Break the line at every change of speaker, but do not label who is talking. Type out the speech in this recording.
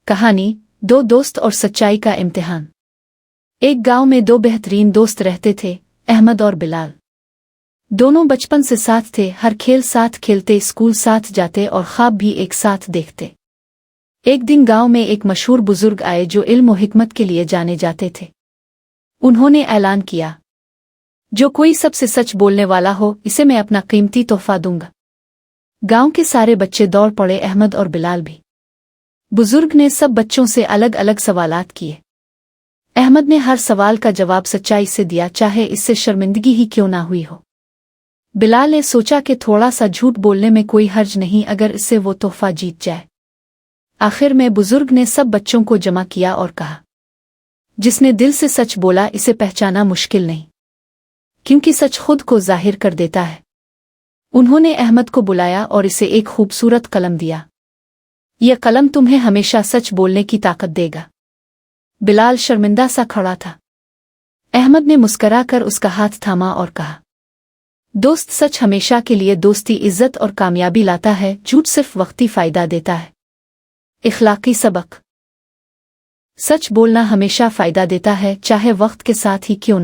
कहानी दो दोस्त और सच्चाई का इम्तिहान। एक गांव में दो बेहतरीन दोस्त रहते थे, अहमद और बिलाल। दोनों बचपन से साथ थे, हर खेल साथ खेलते, स्कूल साथ जाते और ख्वाब भी एक साथ देखते। एक दिन गांव में एक मशहूर बुजुर्ग आए जो इल्म और हिकमत के लिए जाने जाते थे। उन्होंने ऐलान किया, जो कोई सबसे सच बोलने वाला हो, इसे मैं अपना कीमती तोहफा दूंगा। गांव के सारे बच्चे दौड़ पड़े, अहमद और बिलाल भी। बुजुर्ग ने सब बच्चों से अलग अलग सवालात किए। अहमद ने हर सवाल का जवाब सच्चाई से दिया, चाहे इससे शर्मिंदगी ही क्यों ना हुई हो। बिलाल ने सोचा कि थोड़ा सा झूठ बोलने में कोई हर्ज नहीं, अगर इससे वो तोहफा जीत जाए। आखिर में बुजुर्ग ने सब बच्चों को जमा किया और कहा, जिसने दिल से सच बोला इसे पहचाना मुश्किल नहीं, क्योंकि सच खुद को जाहिर कर देता है। उन्होंने अहमद को बुलाया और इसे एक खूबसूरत कलम दिया। यह कलम तुम्हें हमेशा सच बोलने की ताकत देगा। बिलाल शर्मिंदा सा खड़ा था। अहमद ने मुस्कराकर उसका हाथ थामा और कहा, दोस्त सच हमेशा के लिए दोस्ती, इज्जत और कामयाबी लाता है, झूठ सिर्फ वक्ती फायदा देता है। इखलाकी सबक। सच बोलना हमेशा फायदा देता है, चाहे वक्त के साथ ही क्यों न।